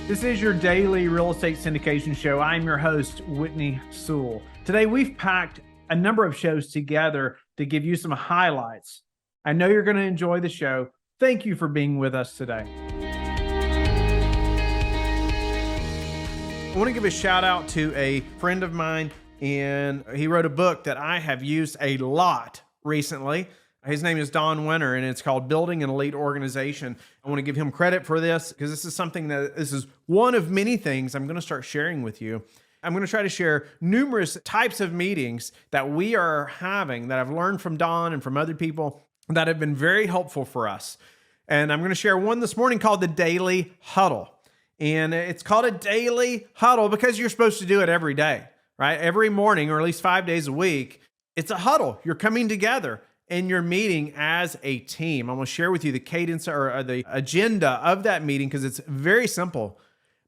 This is your daily real estate syndication show. I'm your host, Whitney Sewell. Today, we've packed a number of shows together to give you some highlights. I know you're going to enjoy the show. Thank you for being with us today. I want to give a shout out to a friend of mine, and he wrote a book that I have used a lot recently. His name is Don Winter, and it's called Building an Elite Organization. I want to give him credit for this because this is one of many things I'm going to start sharing with you. I'm going to try to share numerous types of meetings that we are having that I've learned from Don and from other people that have been very helpful for us. And I'm going to share one this morning called the Daily Huddle. And it's called a Daily Huddle because you're supposed to do it every day, right? Every morning, or at least 5 days a week. It's a huddle. You're coming together and you're meeting as a team. I'm going to share with you the cadence or the agenda of that meeting because it's very simple,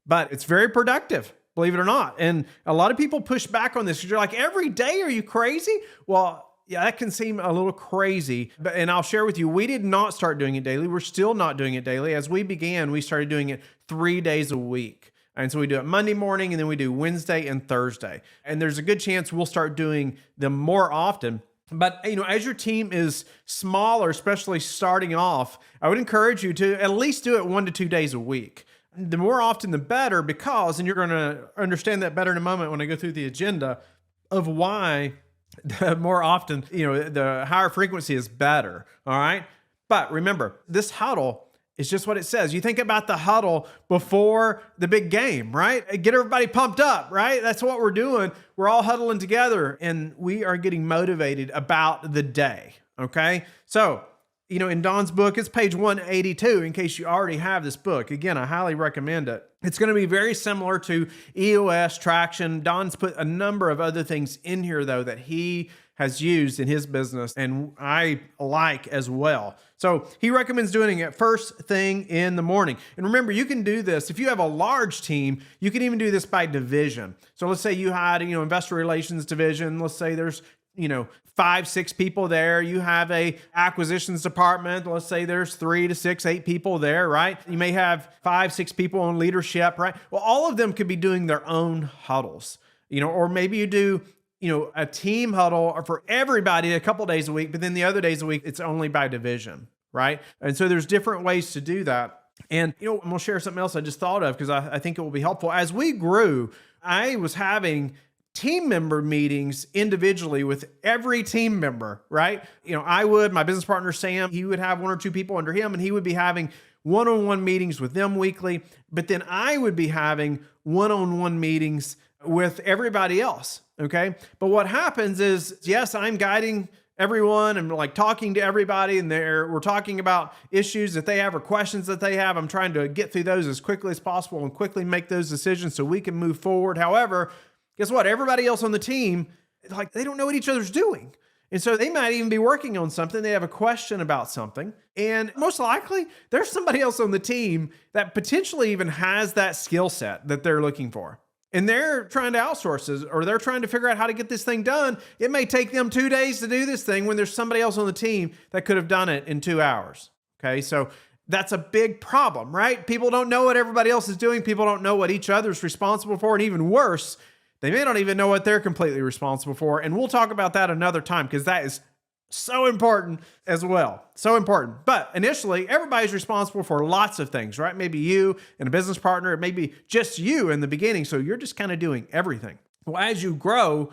but it's very productive, believe it or not. And a lot of people push back on this because you're like, every day, are you crazy? Well, yeah, that can seem a little crazy, and I'll share with you, we did not start doing it daily. We're still not doing it daily. As we began, we started doing it 3 days a week. And so we do it Monday morning, and then we do Wednesday and Thursday. And there's a good chance we'll start doing them more often. But, as your team is smaller, especially starting off, I would encourage you to at least do it 1 to 2 days a week. The more often, the better, because, and you're going to understand that better in a moment when I go through the agenda of why the more often, the higher frequency is better. All right. But remember, this huddle is just what it says. You think about the huddle before the big game, right? Get everybody pumped up, right? That's what we're doing. We're all huddling together and we are getting motivated about the day. Okay. So, in Don's book, it's page 182 in case you already have this book. Again, I highly recommend it. It's going to be very similar to EOS, traction. Don's put a number of other things in here, though, that he has used in his business and I like as well. So he recommends doing it first thing in the morning. And remember, you can do this. If you have a large team, you can even do this by division. So let's say you had, investor relations division. Let's say there's, 5, 6 people there. You have a acquisitions department. Let's say there's 3 to 6, 8 people there, right? You may have 5, 6 people on leadership, right? Well, all of them could be doing their own huddles, or maybe you do, a team huddle for everybody a couple days a week, but then the other days a week, it's only by division, right? And so there's different ways to do that. And, I'm going to share something else I just thought of because I think it will be helpful. As we grew, I was having team member meetings individually with every team member, right? My business partner, Sam, he would have 1 or 2 people under him and he would be having one-on-one meetings with them weekly. But then I would be having one-on-one meetings with everybody else. Okay. But what happens is, yes, I'm guiding everyone and talking to everybody and we're talking about issues that they have or questions that they have. I'm trying to get through those as quickly as possible and quickly make those decisions so we can move forward. However, guess what? Everybody else on the team, they don't know what each other's doing. And so they might even be working on something. They have a question about something. And most likely there's somebody else on the team that potentially even has that skill set that they're looking for. And they're trying to outsource it, or they're trying to figure out how to get this thing done. It may take them 2 days to do this thing when there's somebody else on the team that could have done it in 2 hours. Okay. So that's a big problem, right? People don't know what everybody else is doing. People don't know what each other's responsible for. And even worse, they may not even know what they're completely responsible for. And we'll talk about that another time because that is so important as well. So important. But initially, everybody's responsible for lots of things, right? Maybe you and a business partner, it may be just you in the beginning. So you're just kind of doing everything. Well, as you grow,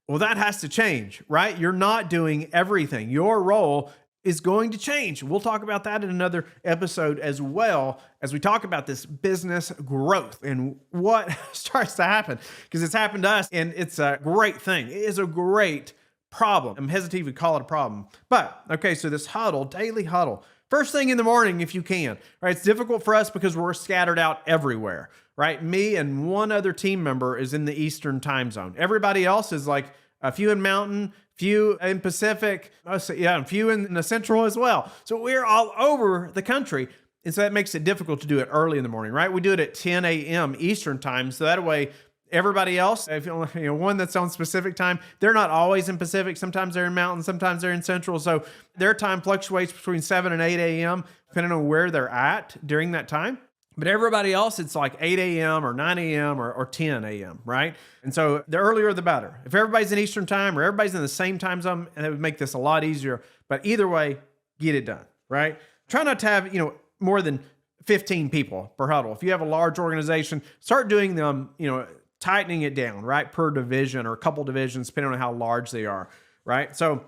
that has to change, right? You're not doing everything. Your role is going to change. We'll talk about that in another episode as well as we talk about this business growth and what starts to happen because it's happened to us and it's a great thing. It is a great problem. I'm hesitant to call it a problem. But, okay, so this huddle, daily huddle, first thing in the morning if you can, right? It's difficult for us because we're scattered out everywhere, right? Me and one other team member is in the Eastern time zone. Everybody else is a few in Mountain, few in Pacific, and few in the Central as well. So we're all over the country. And so that makes it difficult to do it early in the morning, right? We do it at 10 a.m. Eastern time. So that way, everybody else, if one that's on specific time, they're not always in Pacific. Sometimes they're in Mountain, sometimes they're in Central. So their time fluctuates between 7 and 8 a.m., depending on where they're at during that time. But everybody else, it's like 8 a.m. or 9 a.m. or 10 a.m., right? And so the earlier, the better. If everybody's in Eastern time or everybody's in the same time zone, and it would make this a lot easier. But either way, get it done, right? Try not to have, more than 15 people per huddle. If you have a large organization, start doing them, tightening it down, right? Per division or a couple divisions, depending on how large they are, right? So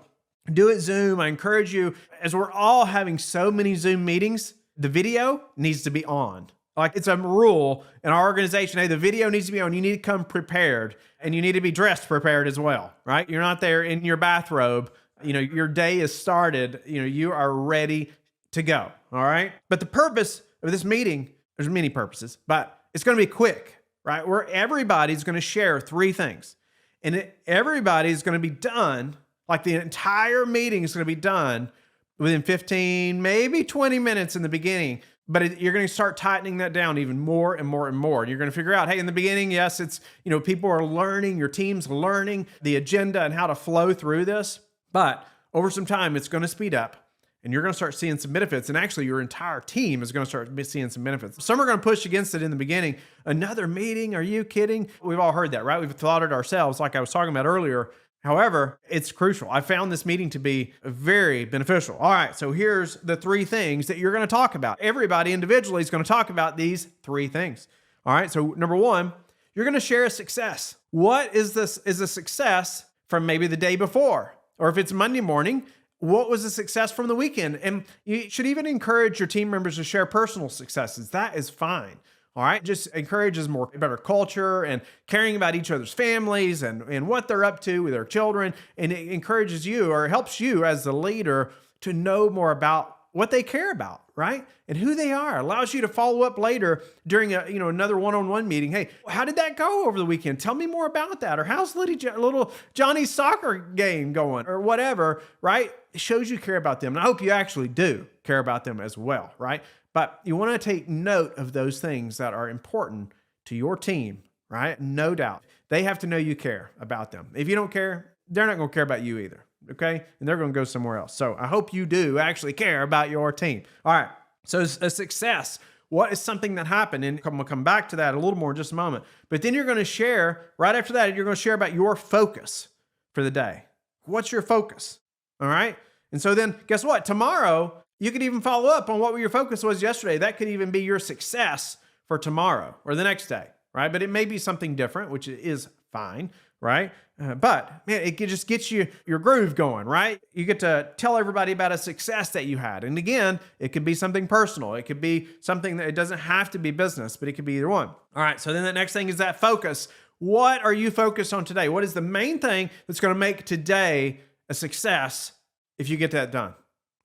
do it Zoom. I encourage you, as we're all having so many Zoom meetings, the video needs to be on. Like it's a rule in our organization. Hey, the video needs to be on. You need to come prepared and you need to be dressed prepared as well, right? You're not there in your bathrobe. Your day is started. You are ready to go. All right. But the purpose of this meeting, there's many purposes, but it's going to be quick, right? Where everybody's going to share 3 things and everybody's going to be done. Like the entire meeting is going to be done within 15, maybe 20 minutes in the beginning. But you're going to start tightening that down even more and more and more. And you're going to figure out, hey, in the beginning, yes, it's, people are learning, your team's learning the agenda and how to flow through this. But over some time, it's going to speed up and you're going to start seeing some benefits. And actually, your entire team is going to start seeing some benefits. Some are going to push against it in the beginning. Another meeting? Are you kidding? We've all heard that, right? We've thought it ourselves, like I was talking about earlier. However, it's crucial. I found this meeting to be very beneficial. All right, so here's the 3 things that you're going to talk about. Everybody individually is going to talk about these 3 things. All right, so number 1, you're going to share a success. What is this? Is a success from maybe the day before? Or if it's Monday morning, what was the success from the weekend? And you should even encourage your team members to share personal successes. That is fine. All right. Just encourages better culture and caring about each other's families and what they're up to with their children. And it encourages you or helps you as the leader to know more about what they care about, right? And who they are. Allows you to follow up later during another one-on-one meeting. Hey, how did that go over the weekend? Tell me more about that. Or how's little Johnny's soccer game going or whatever, right? It shows you care about them. And I hope you actually do care about them as well, right? But you want to take note of those things that are important to your team, right? No doubt. They have to know you care about them. If you don't care, they're not going to care about you either, okay? And they're going to go somewhere else. So I hope you do actually care about your team. All right. So a success. What is something that happened? And I'm going to come back to that a little more in just a moment. But then you're going to share, right after that, you're going to share about your focus for the day. What's your focus? All right? And so then guess what? Tomorrow, you could even follow up on what your focus was yesterday. That could even be your success for tomorrow or the next day, right? But it may be something different, which is fine, right? But man, it just gets you your groove going, right? You get to tell everybody about a success that you had. And again, it could be something personal. It could be something that it doesn't have to be business, but it could be either one. All right. So then the next thing is that focus. What are you focused on today? What is the main thing that's going to make today a success if you get that done?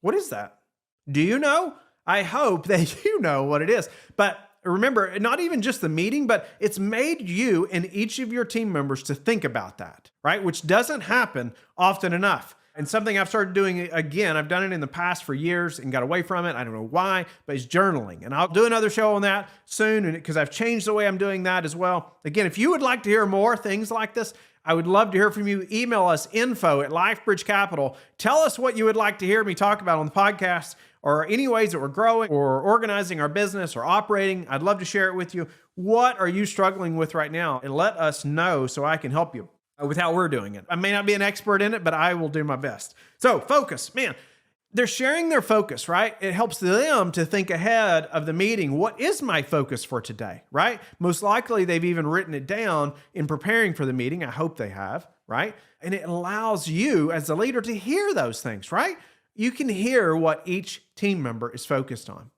What is that? Do you know? I hope that you know what it is. But remember, not even just the meeting, but it's made you and each of your team members to think about that, right? Which doesn't happen often enough. And something I've started doing again, I've done it in the past for years and got away from it. I don't know why, but it's journaling. And I'll do another show on that soon because I've changed the way I'm doing that as well. Again, if you would like to hear more things like this, I would love to hear from you. Email us info@LifeBridge Capital. Tell us what you would like to hear me talk about on the podcast or any ways that we're growing or organizing our business or operating. I'd love to share it with you. What are you struggling with right now? And let us know so I can help you with how we're doing it. I may not be an expert in it, but I will do my best. So focus, man. They're sharing their focus, right? It helps them to think ahead of the meeting. What is my focus for today, right? Most likely they've even written it down in preparing for the meeting. I hope they have, right? And it allows you as the leader to hear those things, right? You can hear what each team member is focused on.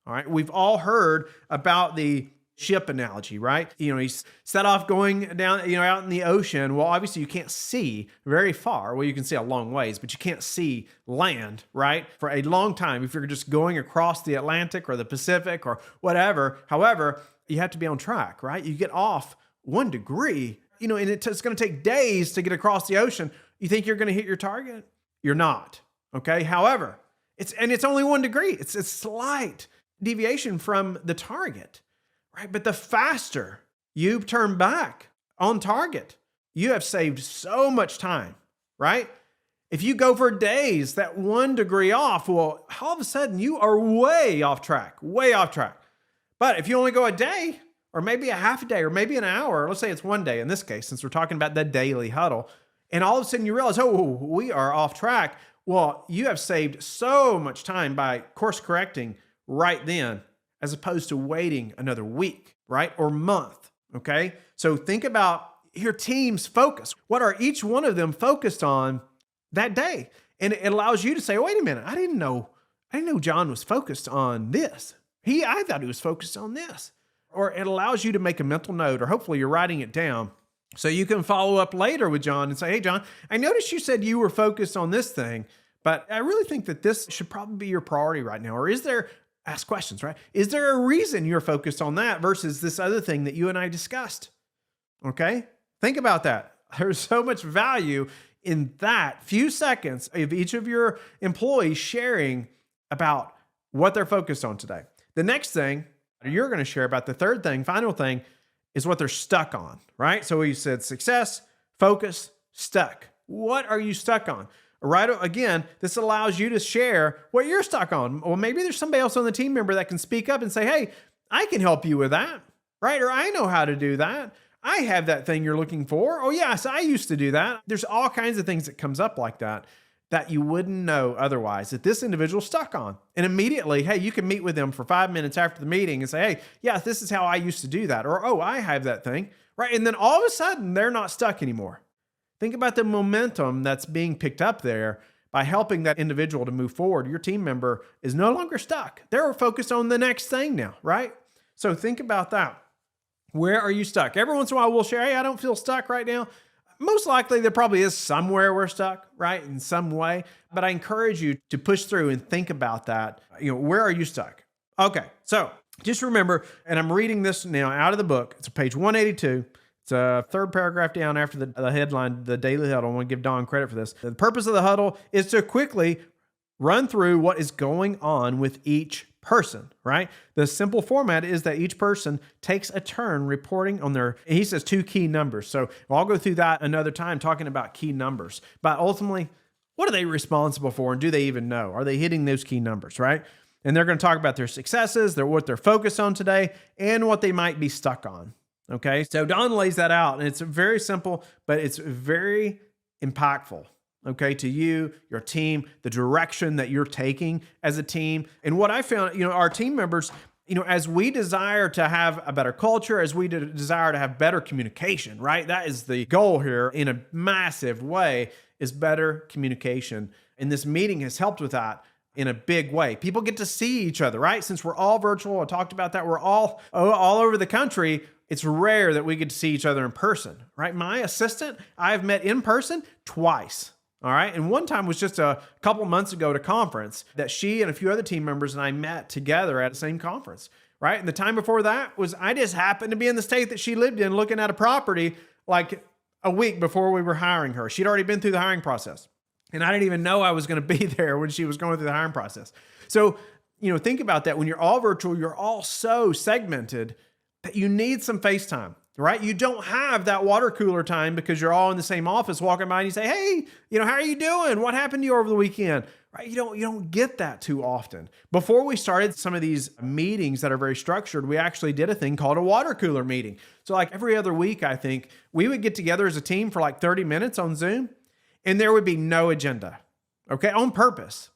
All right. We've all heard about the ship analogy, right? He's set off going down, out in the ocean. Well, obviously you can't see very far. Well, you can see a long ways, but you can't see land, right? For a long time, if you're just going across the Atlantic or the Pacific or whatever. However, you have to be on track, right? You get off 1 degree, and it's going to take days to get across the ocean. You think you're going to hit your target? You're not. Okay. However, it's only 1 degree. It's a slight deviation from the target, right? But the faster you turn back on target, you have saved so much time, right? If you go for days, that 1 degree off, well, all of a sudden you are way off track. But if you only go a day, or maybe a half a day, or maybe an hour, let's say it's one day in this case, since we're talking about the daily huddle, and all of a sudden you realize, oh, we are off track. Well, you have saved so much time by course correcting right then, as opposed to waiting another week, right? Or month, okay? So think about your team's focus. What are each one of them focused on that day? And it allows you to say, oh, wait a minute, I didn't know John was focused on this. I thought he was focused on this. Or it allows you to make a mental note, or hopefully you're writing it down so you can follow up later with John and say, hey, John, I noticed you said you were focused on this thing, but I really think that this should probably be your priority right now. Or ask questions, right? Is there a reason you're focused on that versus this other thing that you and I discussed? Okay? Think about that. There's so much value in that few seconds of each of your employees sharing about what they're focused on today. The next thing you're going to share about, the third thing, final thing, is what they're stuck on, right? So we said success, focus, stuck. What are you stuck on? Right? Again, this allows you to share what you're stuck on. Or maybe there's somebody else on the team member that can speak up and say, hey, I can help you with that, right? Or I know how to do that. I have that thing you're looking for. Oh yes, I used to do that. There's all kinds of things that comes up like that you wouldn't know otherwise that this individual's stuck on. And immediately, hey, you can meet with them for 5 minutes after the meeting and say, hey, yeah, this is how I used to do that. Or, oh, I have that thing, right? And then all of a sudden, they're not stuck anymore. Think about the momentum that's being picked up there by helping that individual to move forward. Your team member is no longer stuck. They're focused on the next thing now, right? So think about that. Where are you stuck? Every once in a while, we'll share, hey, I don't feel stuck right now. Most likely there probably is somewhere we're stuck, right? In some way. But I encourage you to push through and think about that. Where are you stuck? Okay. So just remember, and I'm reading this now out of the book. It's page 182. It's a third paragraph down after the headline, the Daily Huddle. I want to give Don credit for this. The purpose of the huddle is to quickly run through what is going on with each person, right? The simple format is that each person takes a turn reporting on he says 2 key numbers. So I'll go through that another time talking about key numbers. But ultimately, what are they responsible for? And do they even know? Are they hitting those key numbers, right? And they're going to talk about their successes, what they're focused on today, and what they might be stuck on. Okay. So Don lays that out, and it's very simple, but it's very impactful. Okay, to you, your team, the direction that you're taking as a team. And what I found, our team members, as we desire to have a better culture, as we desire to have better communication, right? That is the goal here in a massive way, is better communication. And this meeting has helped with that in a big way. People get to see each other, right? Since we're all virtual, I talked about that. We're all over the country. It's rare that we get to see each other in person, right? My assistant, I've met in person twice. All right. And one time was just a couple months ago at a conference that she and a few other team members and I met together at the same conference. Right. And the time before that was I just happened to be in the state that she lived in looking at a property like a week before we were hiring her. She'd already been through the hiring process. And I didn't even know I was going to be there when she was going through the hiring process. So, think about that. When you're all virtual, you're all so segmented that you need some FaceTime. Right? You don't have that water cooler time because you're all in the same office walking by and you say, hey, how are you doing? What happened to you over the weekend? Right? You don't get that too often. Before we started some of these meetings that are very structured, we actually did a thing called a water cooler meeting. So like every other week, I think we would get together as a team for like 30 minutes on Zoom and there would be no agenda. Okay. On purpose.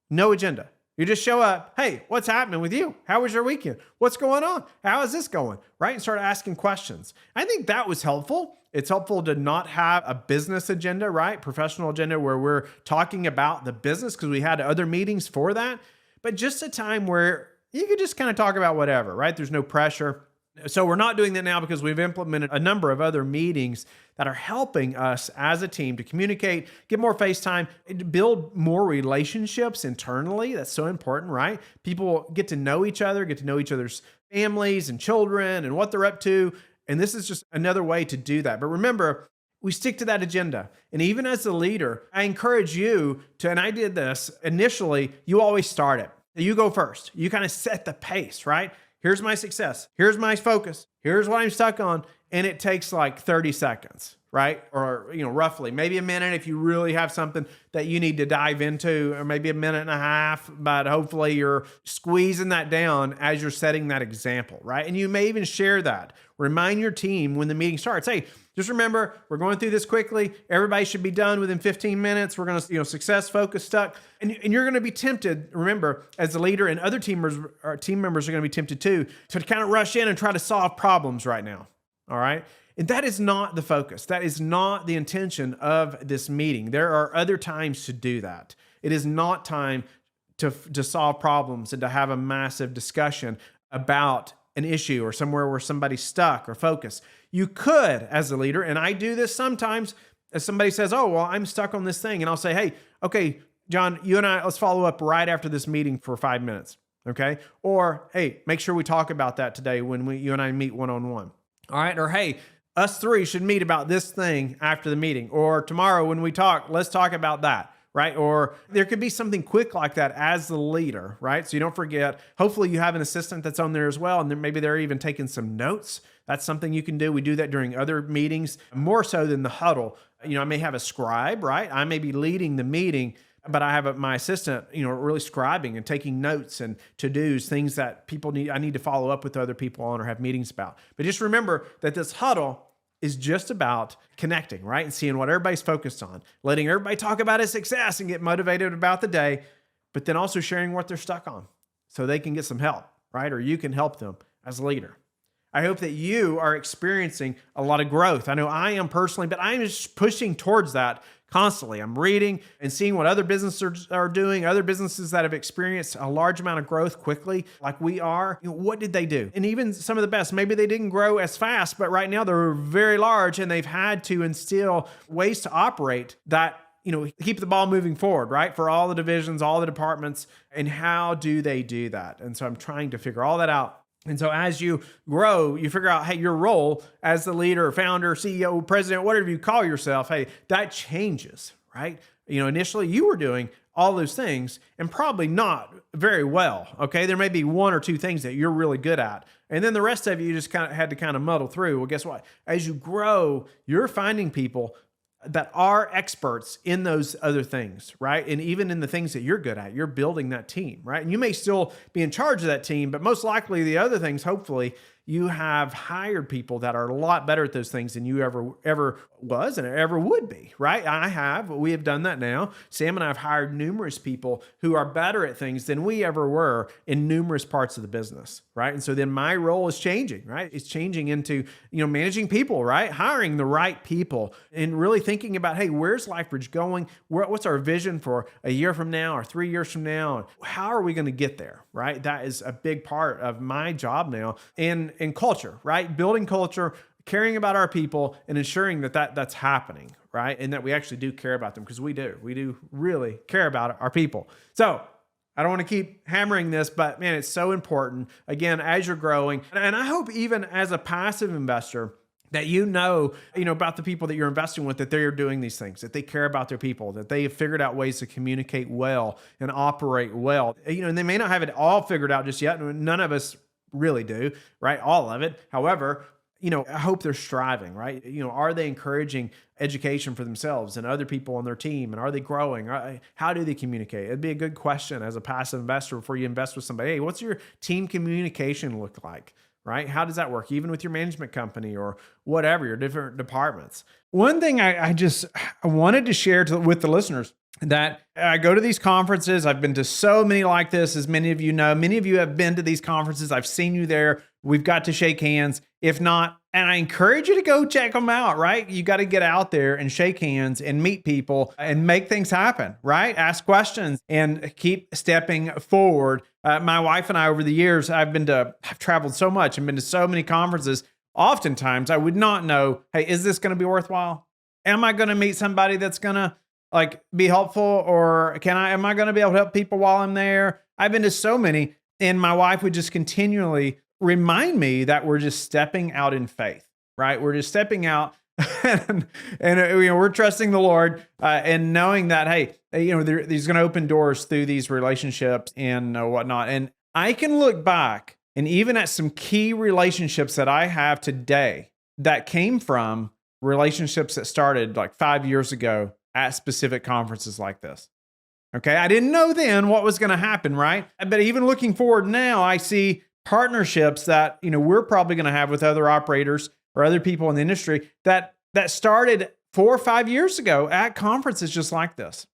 No agenda. You just show up. Hey, what's happening with you? How was your weekend? What's going on? How is this going? Right? And start asking questions. I think that was helpful. It's helpful to not have a business agenda, right? Professional agenda where we're talking about the business because we had other meetings for that. But just a time where you could just kind of talk about whatever, right? There's no pressure. So we're not doing that now because we've implemented a number of other meetings that are helping us as a team to communicate, get more FaceTime, build more relationships internally. That's so important, right? People get to know each other's families and children and what they're up to. And this is just another way to do that. But remember, we stick to that agenda. And even as a leader, I encourage you to, and I did this initially, you always start it. You go first. You kind of set the pace, right? Here's my success. Here's my focus. Here's what I'm stuck on. And it takes like 30 seconds, right? Or, roughly maybe a minute if you really have something that you need to dive into, or maybe a minute and a half, but hopefully you're squeezing that down as you're setting that example, right? And you may even share that. Remind your team when the meeting starts, hey, just remember, we're going through this quickly. Everybody should be done within 15 minutes. We're going to, success, focus, stuck. And you're going to be tempted, remember, as the leader, and other team members are going to be tempted too, to kind of rush in and try to solve problems right now. All right. And that is not the focus. That is not the intention of this meeting. There are other times to do that. It is not time to solve problems and to have a massive discussion about an issue or somewhere where somebody's stuck or focused. You could, as a leader, and I do this sometimes, as somebody says, oh, well, I'm stuck on this thing. And I'll say, hey, okay, John, you and I, let's follow up right after this meeting for 5 minutes. Okay. Or, hey, make sure we talk about that today when you and I meet one-on-one. All right. Or, hey, us three should meet about this thing after the meeting. Or tomorrow when we talk, let's talk about that. Right. Or there could be something quick like that as the leader. Right. So you don't forget. Hopefully you have an assistant that's on there as well. And then maybe they're even taking some notes. That's something you can do. We do that during other meetings, more so than the huddle. I may have a scribe, right? I may be leading the meeting, but I have my assistant, really scribing and taking notes and to-dos, things that I need to follow up with other people on or have meetings about. But just remember that this huddle is just about connecting, right? And seeing what everybody's focused on, letting everybody talk about his success and get motivated about the day, but then also sharing what they're stuck on so they can get some help, right? Or you can help them as a leader. I hope that you are experiencing a lot of growth. I know I am personally, but I'm just pushing towards that constantly. I'm reading and seeing what other businesses are doing, other businesses that have experienced a large amount of growth quickly, like we are. What did they do? And even some of the best, maybe they didn't grow as fast, but right now they're very large and they've had to instill ways to operate that, keep the ball moving forward, right? For all the divisions, all the departments, and how do they do that? And so I'm trying to figure all that out. And so as you grow, you figure out, hey, your role as the leader, founder, CEO, president, whatever you call yourself, hey, that changes, right? Initially you were doing all those things and probably not very well, okay? There may be one or two things that you're really good at. And then the rest of you just kind of had to muddle through. Well, guess what? As you grow, you're finding people that are experts in those other things, right? And even in the things that you're good at, you're building that team, right? And you may still be in charge of that team, but most likely the other things, hopefully, you have hired people that are a lot better at those things than you ever was and ever would be, right? We have done that now. Sam and I have hired numerous people who are better at things than we ever were in numerous parts of the business, right? And so then my role is changing, right? It's changing into, managing people, right? Hiring the right people and really thinking about, hey, where's LifeBridge going? What's our vision for a year from now or 3 years from now? How are we going to get there, right? That is a big part of my job now. And culture, right? Building culture, caring about our people, and ensuring that's happening, right? And that we actually do care about them, because we do really care about our people. So I don't want to keep hammering this, but man, it's so important, again, as you're growing. And I hope even as a passive investor, that about the people that you're investing with, that they're doing these things, that they care about their people, that they have figured out ways to communicate well and operate well. And they may not have it all figured out just yet. None of us really do, right? All of it. However, I hope they're striving, right? Are they encouraging education for themselves and other people on their team? And are they growing? How do they communicate? It'd be a good question as a passive investor before you invest with somebody. Hey, what's your team communication look like? Right? How does that work? Even with your management company or whatever, your different departments. One thing I wanted to share with the listeners, that I go to these conferences. I've been to so many like this, as many of you know. Many of you have been to these conferences. I've seen you there. We've got to shake hands. If not, and I encourage you to go check them out, right? You got to get out there and shake hands and meet people and make things happen, right? Ask questions and keep stepping forward. My wife and I, over the years, I've traveled so much and been to so many conferences. Oftentimes I would not know, hey, is this going to be worthwhile? Am I going to meet somebody that's going to be helpful, or am I going to be able to help people while I'm there? I've been to so many, and my wife would just continually remind me that we're just stepping out in faith, right? We're just stepping out and we're trusting the Lord and knowing that, hey, He's going to open doors through these relationships and whatnot. And I can look back and even at some key relationships that I have today that came from relationships that started like 5 years ago at specific conferences like this. Okay. I didn't know then what was going to happen, right? But even looking forward now, I see partnerships that, we're probably going to have with other operators or other people in the industry that started 4 or 5 years ago at conferences just like this.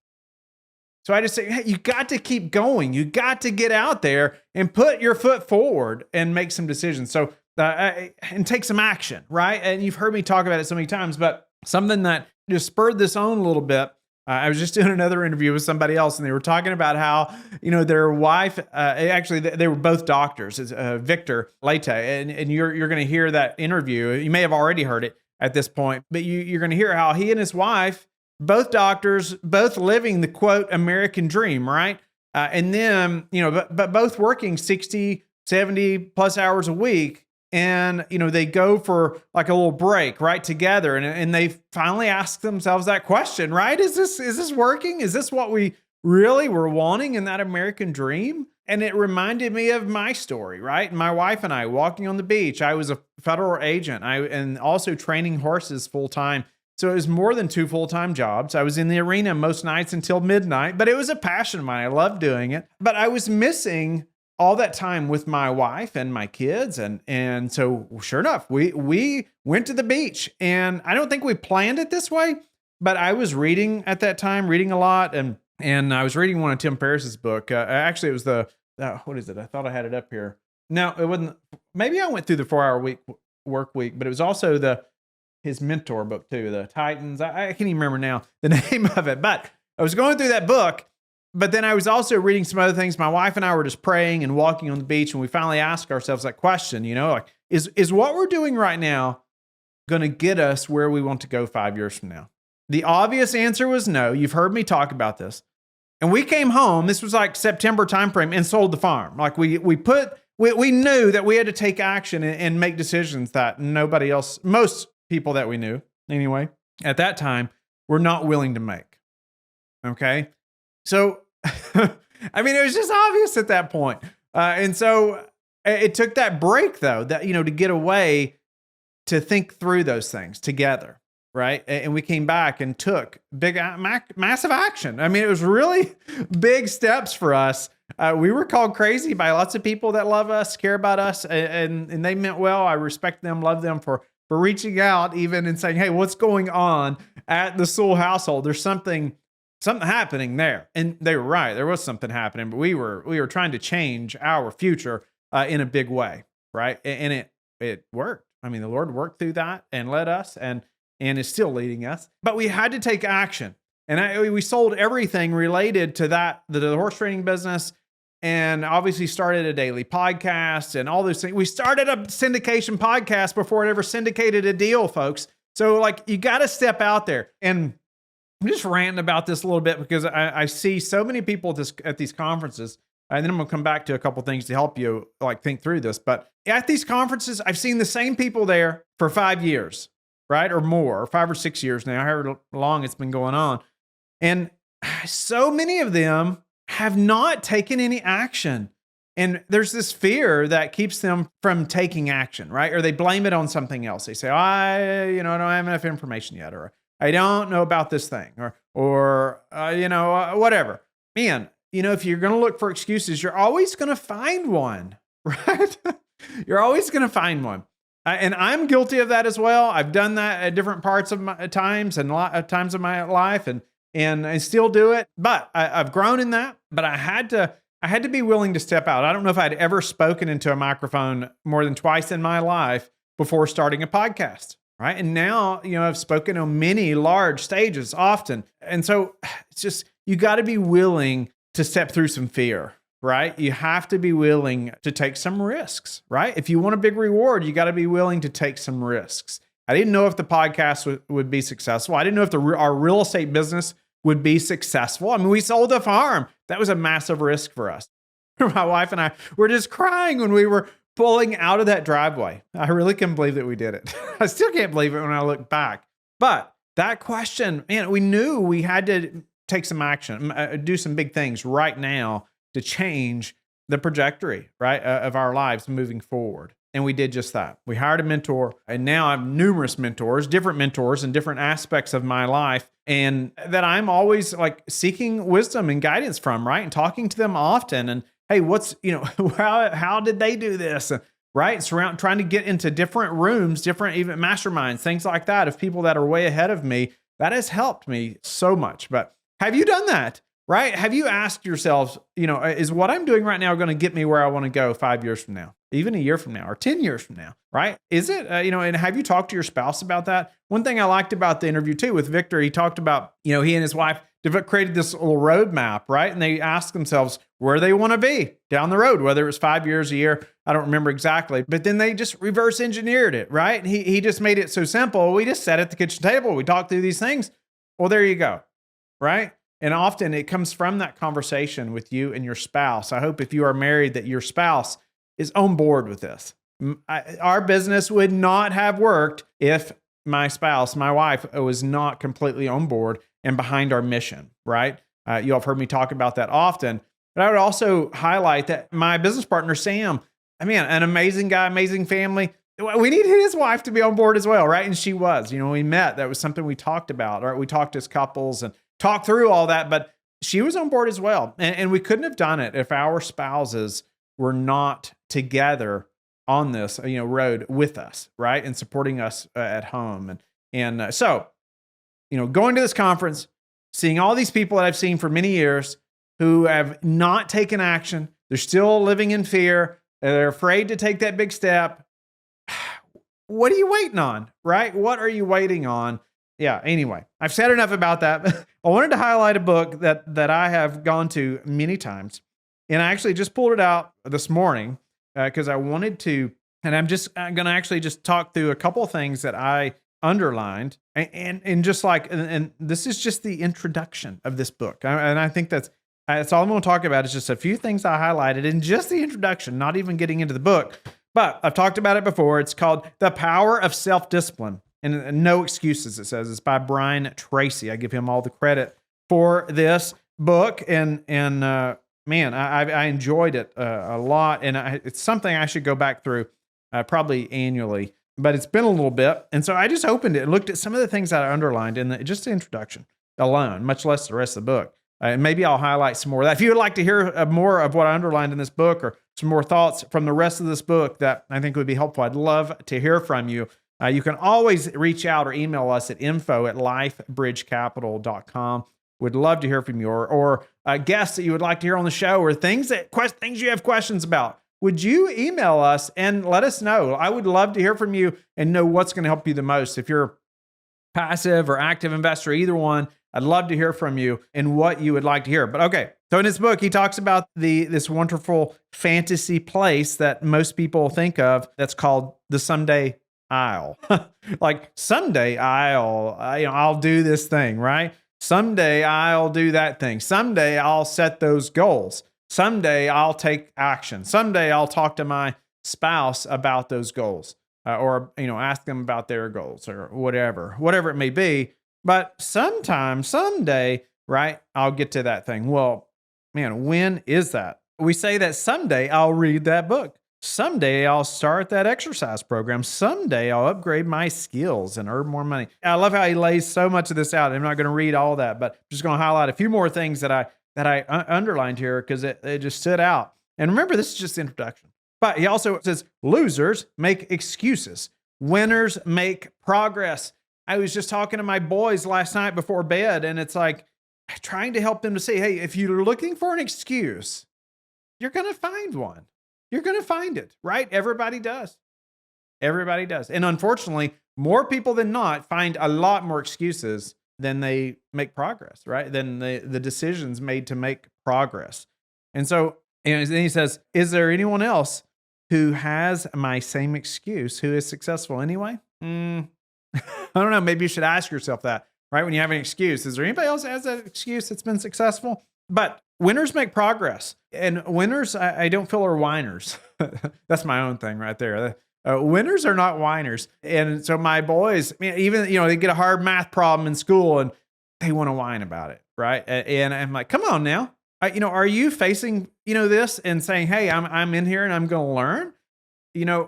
So I just say, hey, you got to keep going. You got to get out there and put your foot forward and make some decisions. So, and take some action, right? And you've heard me talk about it so many times, but something that just spurred this on a little bit. I was just doing another interview with somebody else, and they were talking about how, their wife, actually, they were both doctors, Victor Leite, and you're going to hear that interview. You may have already heard it at this point, but you're going to hear how he and his wife, both doctors, both living the quote American dream, right? And then, but both working 60, 70 plus hours a week. And, they go for like a little break, right, together. And they finally ask themselves that question, right? Is this working? Is this what we really were wanting in that American dream? And it reminded me of my story, right? My wife and I walking on the beach. I was a federal agent and also training horses full time. So it was more than 2 full-time jobs. I was in the arena most nights until midnight, but it was a passion of mine. I loved doing it. But I was missing all that time with my wife and my kids. And so sure enough, we went to the beach, and I don't think we planned it this way, but I was reading at that time, reading a lot. And I was reading one of Tim Ferriss's book. Actually, it was what is it? I thought I had it up here. No, it wasn't. Maybe I went through the 4-hour work week, but it was also his mentor book too, the Titans. I can't even remember now the name of it, but I was going through that book. But then I was also reading some other things. My wife and I were just praying and walking on the beach, and we finally asked ourselves that question, like, is what we're doing right now going to get us where we want to go 5 years from now? The obvious answer was no. You've heard me talk about this. And we came home, this was like September timeframe, and sold the farm. Like we knew that we had to take action and make decisions that nobody else, most people that we knew anyway, at that time, were not willing to make. Okay. So, I mean, it was just obvious at that point. And so it took that break though, that, to get away to think through those things together. Right. And we came back and took massive action. I mean, it was really big steps for us. We were called crazy by lots of people that love us, care about us, and they meant well. I respect them, love them for reaching out even and saying, hey, what's going on at the Sewell household? There's something happening there. And they were right. There was something happening, but we were trying to change our future in a big way. Right. And it worked. I mean, the Lord worked through that and led us and is still leading us. But we had to take action. And we sold everything related to that, the horse training business, and obviously started a daily podcast and all those things. We started a syndication podcast before it ever syndicated a deal, folks. So like, you got to step out there. And I'm just ranting about this a little bit because I see so many people at these conferences. And then I'm going to come back to a couple things to help you like think through this. But at these conferences, I've seen the same people there for 5 years, right? Or more, 5 or 6 years now, however long it's been going on. And so many of them have not taken any action. And there's this fear that keeps them from taking action, right? Or they blame it on something else. They say, I don't have enough information yet, or I don't know about this thing, or whatever. Man, if you're going to look for excuses, you're always going to find one, right? You're always going to find one. And I'm guilty of that as well. I've done that at different parts of my times and a lot of times of my life, and I still do it. But I've grown in that. But I had to be willing to step out. I don't know if I'd ever spoken into a microphone more than twice in my life before starting a podcast. Right. And now, I've spoken on many large stages often. And so it's just, you got to be willing to step through some fear, right? You have to be willing to take some risks, right? If you want a big reward, you got to be willing to take some risks. I didn't know if the podcast would be successful. I didn't know if our real estate business would be successful. I mean, we sold a farm. That was a massive risk for us. My wife and I were just crying when we were pulling out of that driveway. I really couldn't believe that we did it. I still can't believe it when I look back. But that question, man, we knew we had to take some action, do some big things right now to change the trajectory, right, of our lives moving forward. And we did just that. We hired a mentor, and now I have numerous mentors, different mentors in different aspects of my life, and that I'm always like seeking wisdom and guidance from, right? And talking to them often. And hey, how did they do this? Right? Trying to get into different rooms, different even masterminds, things like that of people that are way ahead of me. That has helped me so much. But have you done that? Right? Have you asked yourselves, is what I'm doing right now going to get me where I want to go 5 years from now, even a year from now, or 10 years from now? Right? Is it, and have you talked to your spouse about that? One thing I liked about the interview too with Victor, he talked about, he and his wife created this little roadmap, right? And they asked themselves where they want to be down the road, whether it was 5 years, a year, I don't remember exactly, but then they just reverse engineered it, right? And he just made it so simple. We just sat at the kitchen table. We talked through these things. Well, there you go, right? And often it comes from that conversation with you and your spouse. I hope if you are married that your spouse is on board with this. Our business would not have worked if my spouse, my wife, was not completely on board and behind our mission, right? You all have heard me talk about that often. But I would also highlight that my business partner, Sam, an amazing guy, amazing family. We needed his wife to be on board as well, right? And she was. We met. That was something we talked about, right? We talked as couples and talked through all that, but she was on board as well. And we couldn't have done it if our spouses were not together on this, road with us, right? And supporting us at home. So, going to this conference, seeing all these people that I've seen for many years who have not taken action. They're still living in fear. They're afraid to take that big step. What are you waiting on, right? What are you waiting on? Yeah, anyway, I've said enough about that. I wanted to highlight a book that I have gone to many times. And I actually just pulled it out this morning because I wanted to, and I'm just going to actually just talk through a couple of things that I underlined. And just like, and this is just the introduction of this book. And I think that's all I'm going to talk about is just a few things I highlighted in just the introduction, not even getting into the book. But I've talked about it before. It's called The Power of Self-Discipline. And No Excuses, it says. It's by Brian Tracy. I give him all the credit for this book. And man, I enjoyed it a lot. And it's something I should go back through probably annually. But it's been a little bit. And so I just opened it and looked at some of the things that I underlined in just the introduction alone, much less the rest of the book. And maybe I'll highlight some more of that. If you would like to hear more of what I underlined in this book or some more thoughts from the rest of this book that I think would be helpful, I'd love to hear from you. You can always reach out or email us at info@lifebridgecapital.com. Would love to hear from you or guests that you would like to hear on the show or things you have questions about. Would you email us and let us know? I would love to hear from you and know what's going to help you the most. If you're passive or active investor, either one, I'd love to hear from you and what you would like to hear. But okay, so in his book, he talks about this wonderful fantasy place that most people think of that's called the someday I'll. Like someday I'll do this thing, right? Someday I'll do that thing. Someday I'll set those goals. Someday I'll take action. Someday I'll talk to my spouse about those goals, or ask them about their goals or whatever it may be. But someday, right, I'll get to that thing. Well, man, when is that? We say that someday I'll read that book. Someday I'll start that exercise program. Someday I'll upgrade my skills and earn more money. I love how he lays so much of this out. I'm not going to read all that, but I'm just going to highlight a few more things that I underlined here because it just stood out. And remember, this is just the introduction. But he also says, losers make excuses. Winners make progress. I was just talking to my boys last night before bed, and it's like trying to help them to see, hey, if you're looking for an excuse, you're going to find one. You're going to find it, right? Everybody does. Everybody does. And unfortunately, more people than not find a lot more excuses than they make progress, right? Than the decisions made to make progress. And so, and then he says, is there anyone else who has my same excuse who is successful anyway? I don't know. Maybe you should ask yourself that, right? When you have an excuse, is there anybody else that has that excuse that's been successful? But winners make progress, and winners, I don't feel are whiners. That's my own thing right there. Winners are not whiners. And so my boys, even, they get a hard math problem in school and they want to whine about it, right? And I'm like, come on now. Are you facing, this and saying, "Hey, I'm in here and I'm going to learn"?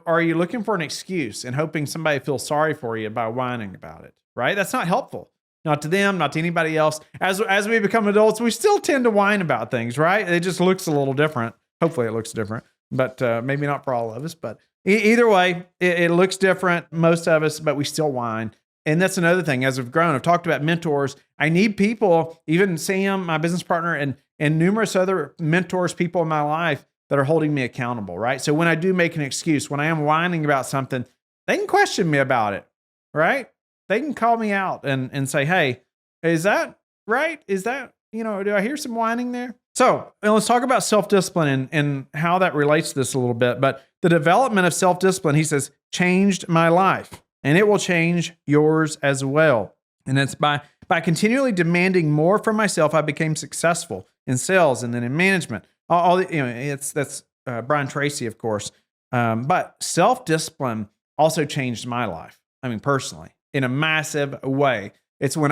Are you looking for an excuse and hoping somebody feels sorry for you by whining about it? Right? That's not helpful. Not to them, not to anybody else. As we become adults, we still tend to whine about things, right? It just looks a little different. Hopefully, it looks different, but maybe not for all of us. But either way, it looks different, most of us, but we still whine. And that's another thing. As I've grown, I've talked about mentors. I need people, even Sam, my business partner, and numerous other mentors, people in my life that are holding me accountable, right? So when I do make an excuse, when I am whining about something, they can question me about it, right? They can call me out and say, "Hey, is that right? Is that, do I hear some whining there?" So let's talk about self-discipline and how that relates to this a little bit. But the development of self-discipline, he says, changed my life, and it will change yours as well. And it's by continually demanding more from myself, I became successful in sales and then in management. That's Brian Tracy, of course. But self-discipline also changed my life. Personally, in a massive way. It's when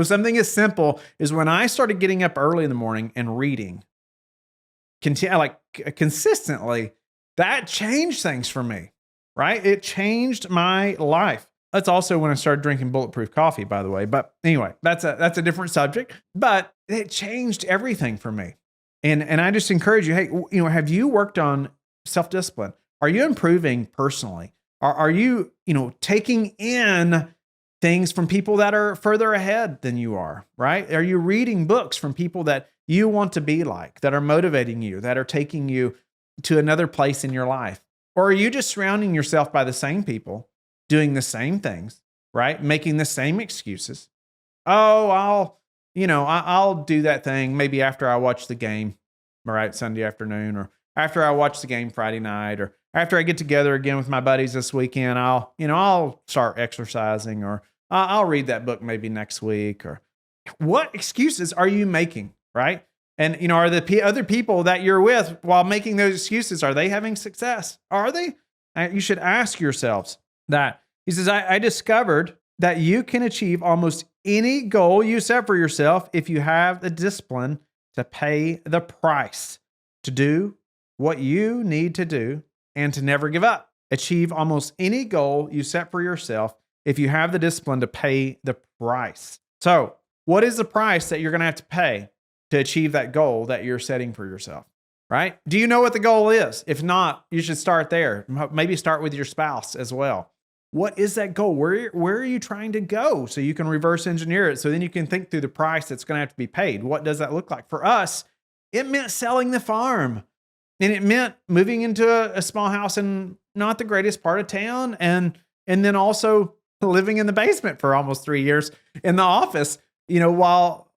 something as simple as when I started getting up early in the morning and reading, consistently, that changed things for me, right? It changed my life. That's also when I started drinking bulletproof coffee, by the way. But anyway, that's a different subject. But it changed everything for me. And I just encourage you, hey, have you worked on self-discipline? Are you improving personally? Are you, taking in things from people that are further ahead than you are, right? Are you reading books from people that you want to be like, that are motivating you, that are taking you to another place in your life? Or are you just surrounding yourself by the same people, doing the same things, right? Making the same excuses. Oh, I'll do that thing maybe after I watch the game, right? Sunday afternoon, or after I watch the game Friday night, or after I get together again with my buddies this weekend, I'll start exercising, or I'll read that book maybe next week. Or what excuses are you making, right? And, are the other people that you're with while making those excuses, are they having success? Are they? You should ask yourselves that. He says, I discovered that you can achieve almost any goal you set for yourself if you have the discipline to pay the price, to do what you need to do, and to never give up. Achieve almost any goal you set for yourself if you have the discipline to pay the price. So, what is the price that you're going to have to pay to achieve that goal that you're setting for yourself, right? Do you know what the goal is? If not, you should start there. Maybe start with your spouse as well. What is that goal? Where are you trying to go? So you can reverse engineer it. So then you can think through the price that's going to have to be paid. What does that look like? For us, it meant selling the farm. And it meant moving into a small house in not the greatest part of town. And then also living in the basement for almost 3 years in the office, while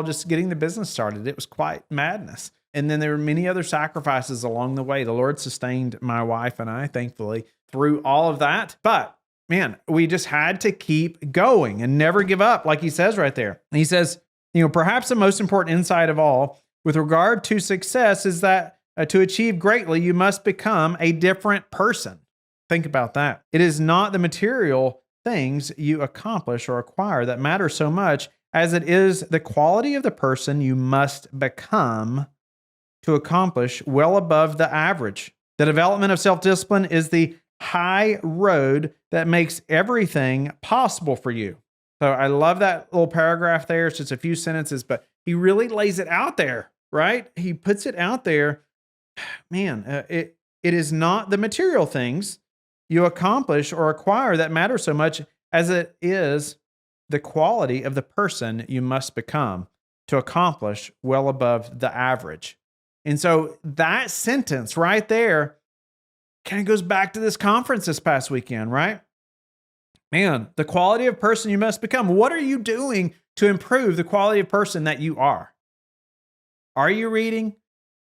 just getting the business started. It was quite madness. And then there were many other sacrifices along the way. The Lord sustained my wife and I, thankfully, through all of that. But man, we just had to keep going and never give up, like he says right there. And he says, perhaps the most important insight of all with regard to success is that to achieve greatly, you must become a different person. Think about that. It is not the material things you accomplish or acquire that matter so much as it is the quality of the person you must become to accomplish well above the average. The development of self-discipline is the high road that makes everything possible for you. So I love that little paragraph there. It's just a few sentences, but he really lays it out there, right? He puts it out there. Man, it is not the material things you accomplish or acquire that matter so much as it is the quality of the person you must become to accomplish well above the average. And so that sentence right there kind of goes back to this conference this past weekend, right? Man, the quality of person you must become. What are you doing to improve the quality of person that you are? Are you reading?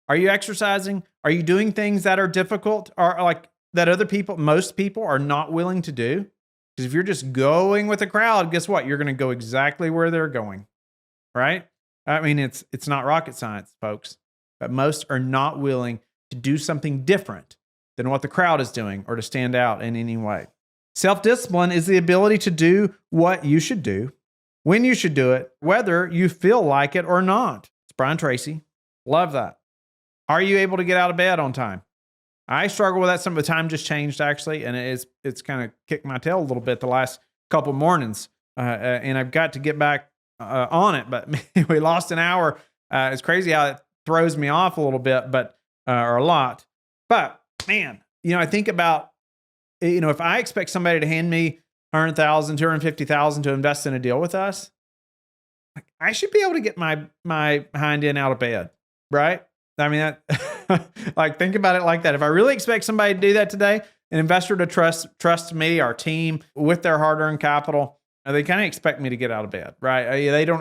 Are you exercising? Are you doing things that are difficult or like that most people are not willing to do? Because if you're just going with the crowd, guess what? You're going to go exactly where they're going, right? It's not rocket science, folks, but most are not willing to do something different than what the crowd is doing or to stand out in any way. Self-discipline is the ability to do what you should do, when you should do it, whether you feel like it or not. It's Brian Tracy. Love that. Are you able to get out of bed on time? I struggle with that. Some of the time just changed actually, and it's kind of kicked my tail a little bit the last couple mornings, and I've got to get back on it. But we lost an hour. It's crazy how it throws me off a little bit, but or a lot. But man, I think about if I expect somebody to hand me 100,000, 250,000 to invest in a deal with us, I should be able to get my hind end out of bed, right? I mean, that, like, think about it like that. If I really expect somebody to do that today, an investor to trust me, our team, with their hard-earned capital, they kind of expect me to get out of bed, right?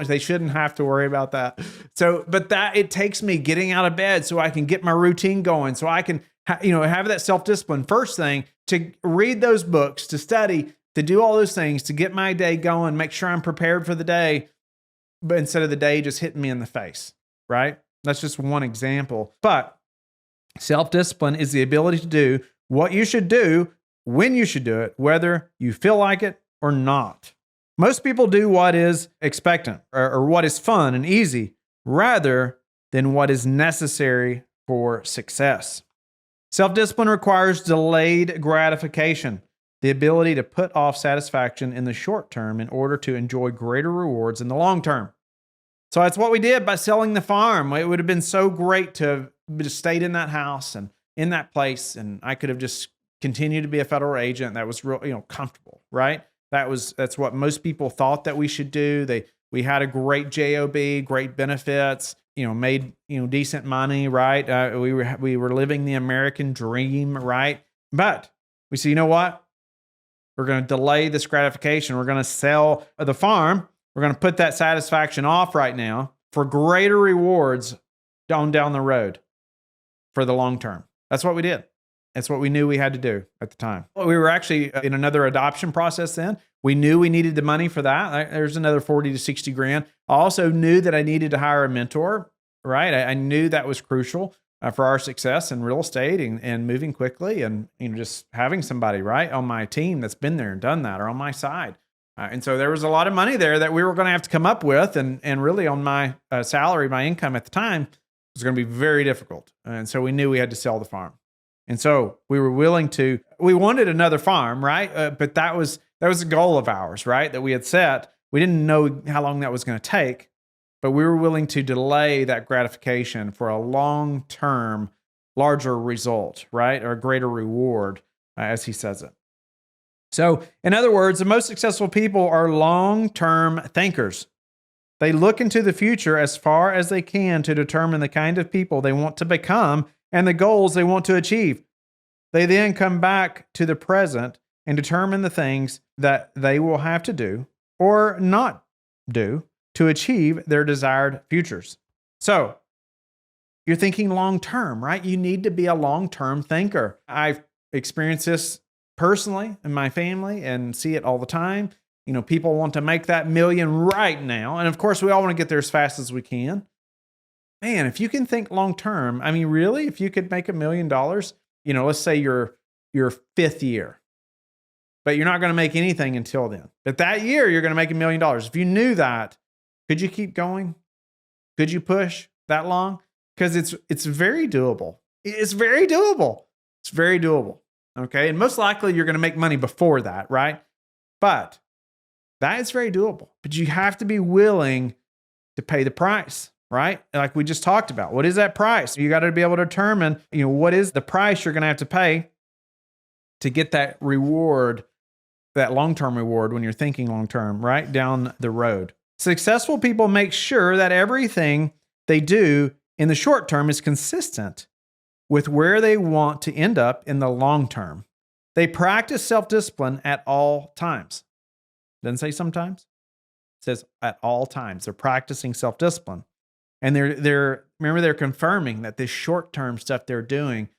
They shouldn't have to worry about that. So, but that it takes me getting out of bed so I can get my routine going, so I can, have that self-discipline. First thing, to read those books, to study, to do all those things, to get my day going, make sure I'm prepared for the day, but instead of the day just hitting me in the face, right? That's just one example. But self-discipline is the ability to do what you should do when you should do it, whether you feel like it or not. Most people do what is expectant or what is fun and easy rather than what is necessary for success. Self-discipline requires delayed gratification, the ability to put off satisfaction in the short term in order to enjoy greater rewards in the long term. So that's what we did by selling the farm. It would have been so great to have just stayed in that house and in that place, and I could have just continued to be a federal agent that was real, comfortable, right? That's what most people thought that we should do. We had a great job, great benefits, made decent money, right? We were living the American dream, right? But we said, you know what? We're going to delay this gratification. We're going to sell the farm. We're going to put that satisfaction off right now for greater rewards down the road for the long term. That's what we did. That's what we knew we had to do at the time. We were actually in another adoption process then. We knew we needed the money for that. There's another 40 to 60 grand. I also knew that I needed to hire a mentor, right? I knew that was crucial for our success in real estate and moving quickly and just having somebody, right, on my team that's been there and done that, or on my side. And so there was a lot of money there that we were going to have to come up with. And really on my salary, my income at the time was going to be very difficult. And so we knew we had to sell the farm. And so we wanted another farm, right? But that was a goal of ours, right? That we had set. We didn't know how long that was going to take, but we were willing to delay that gratification for a long-term, larger result, right? Or a greater reward, as he says it. So, in other words, the most successful people are long-term thinkers. They look into the future as far as they can to determine the kind of people they want to become and the goals they want to achieve. They then come back to the present and determine the things that they will have to do or not do to achieve their desired futures. So, you're thinking long-term, right? You need to be a long-term thinker. I've experienced this personally in my family and see it all the time. People want to make that million right now. And of course, we all want to get there as fast as we can. Man, if you can think long term, I mean, really, if you could make $1 million, let's say your fifth year, but you're not going to make anything until then. But that year, you're going to make $1 million. If you knew that, could you keep going? Could you push that long? Because it's very doable. It's very doable. It's very doable. Okay. And most likely you're going to make money before that, right? But that is very doable. But you have to be willing to pay the price, right? Like we just talked about. What is that price? You got to be able to determine, what is the price you're going to have to pay to get that reward, that long-term reward when you're thinking long-term, right down the road. Successful people make sure that everything they do in the short term is consistent with where they want to end up in the long term. They practice self-discipline at all times. Doesn't say sometimes. It says at all times. They're practicing self-discipline. And they're confirming that this short-term stuff they're doing,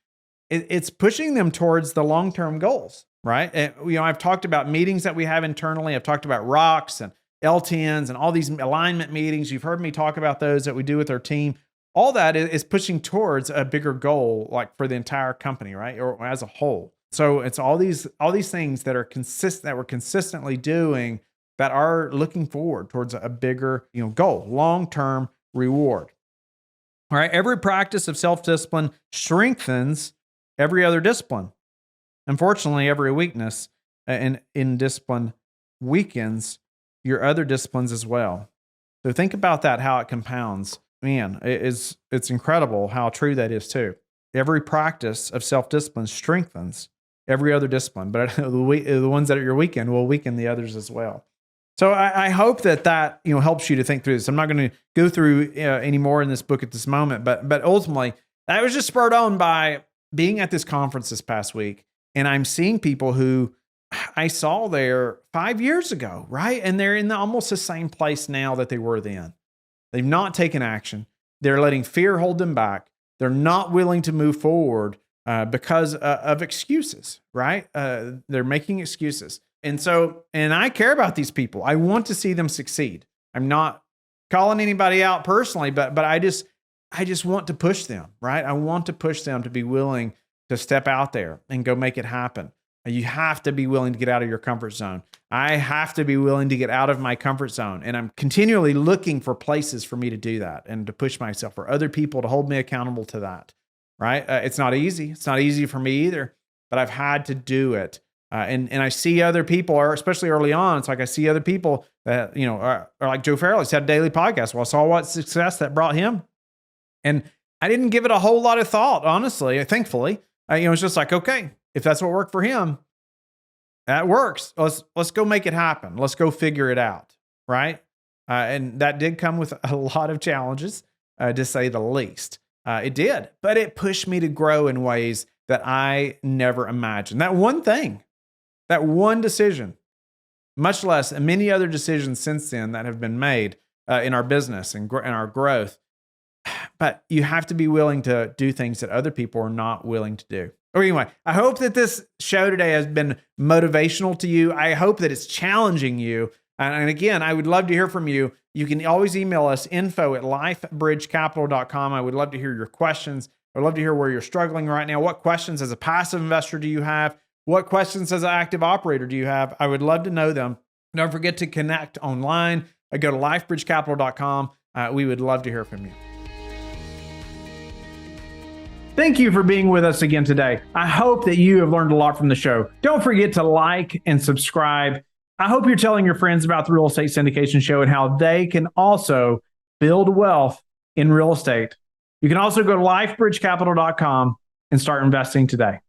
it's pushing them towards the long-term goals, right? And, I've talked about meetings that we have internally. I've talked about rocks and LTNs and all these alignment meetings. You've heard me talk about those that we do with our team. All that is pushing towards a bigger goal, like for the entire company, right? Or as a whole. So it's all these things that are consistent, that we're consistently doing, that are looking forward towards a bigger, goal, long-term reward. All right. Every practice of self-discipline strengthens every other discipline. Unfortunately, every weakness in discipline weakens your other disciplines as well. So think about that, how it compounds. Man, it's incredible how true that is too. Every practice of self-discipline strengthens every other discipline, but the ones that you're weak in will weaken the others as well. So I hope that helps you to think through this. I'm not going to go through any more in this book at this moment, but ultimately, I was just spurred on by being at this conference this past week, and I'm seeing people who I saw there 5 years ago, right? And they're in almost the same place now that they were then. They've not taken action. They're letting fear hold them back. They're not willing to move forward because of excuses, right? They're making excuses. And I care about these people. I want to see them succeed. I'm not calling anybody out personally, but I just want to push them, right? I want to push them to be willing to step out there and go make it happen. You have to be willing to get out of your comfort zone. I have to be willing to get out of my comfort zone. And I'm continually looking for places for me to do that and to push myself, for other people to hold me accountable to that, right? It's not easy. It's not easy for me either, but I've had to do it. And I see other people, or especially early on, it's like I see other people that, are like Joe Farrell. He's had a daily podcast. Well, I saw what success that brought him. And I didn't give it a whole lot of thought, honestly, thankfully. It's just like, okay, if that's what worked for him, that works. Let's go make it happen. Let's go figure it out, right? And that did come with a lot of challenges, to say the least. It did, but it pushed me to grow in ways that I never imagined. That one thing, that one decision, much less many other decisions since then that have been made in our business and our growth. But you have to be willing to do things that other people are not willing to do. Or anyway, I hope that this show today has been motivational to you. I hope that it's challenging you. And again, I would love to hear from you. You can always email us info@lifebridgecapital.com. I would love to hear your questions. I'd love to hear where you're struggling right now. What questions as a passive investor do you have? What questions as an active operator do you have? I would love to know them. Don't forget to connect online. Go to lifebridgecapital.com. We would love to hear from you. Thank you for being with us again today. I hope that you have learned a lot from the show. Don't forget to like and subscribe. I hope you're telling your friends about the Real Estate Syndication Show and how they can also build wealth in real estate. You can also go to lifebridgecapital.com and start investing today.